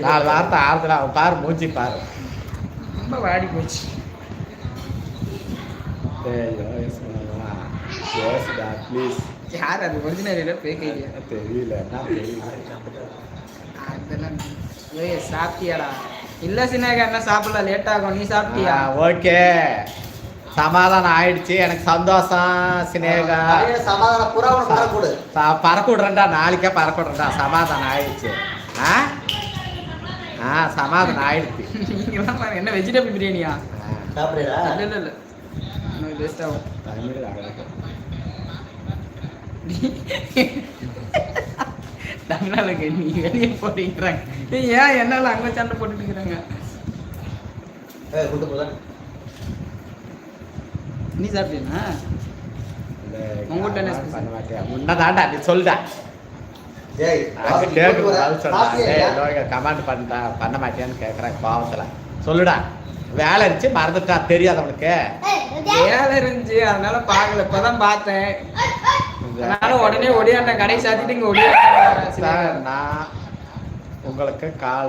4 வாரத்தை ஆறுதலா அவன் பாரு மூஞ்சி பாரு ரொம்ப வாடி போச்சு. ப்ளீஸ். யார் அது ஒரிஜினல் பேக் ஐடியா தெரியல அதெல்லாம். ஏய் சாப்பிட்டியாடா? இல்லை சின்னகா, என்ன சாப்பிடல, லேட் ஆகும். நீ சாப்பிட்டியா? ஓகே, சமாதானம் ஆயிடுச்சு, எனக்கு சந்தோஷம். சினேகா சமாதானம் பூரா பறக்கூடு பறக்க விடுறேன்டா, நாளைக்கே பறக்க விடுறேன்டா. சமாதானம் ஆயிடுச்சு. சமாதானம் ஆயிடுச்சு. நீங்களாம் என்ன வெஜிடபிள் பிரியாணியா சாப்பிடுறா? இல்லை இல்லை இல்லை, இன்னும் வேஸ்ட் ஆகும். தமிழ்நாளுக்கு நீ வெளியே போட்டுக்கிறாங்க. ஏன் என்னால அங்கே சண்டை போட்டுட்டு இருக்கிறாங்க? நீ சாப்பிட்டீங்கன்னா உங்ககிட்ட என்ன பண்ண மாட்டேன். முன்னதாண்டா நீ சொல்லுடா. கமெண்ட் பண்ண மாட்டேன்னு கேட்குறேன் கோவத்தில். சொல்லுடா. வேலை இருந்துச்சு, மறந்துட்டா, தெரியாது அவனுக்கு. வேலை இருந்துச்சு, அதனால பார்க்கல. இப்பதான் பார்த்தேன். அதனால உடனே ஒடியாண்ட கடை சாத்திட்டு இங்க ஒடியாண்ட. நான் உங்களுக்கு கால்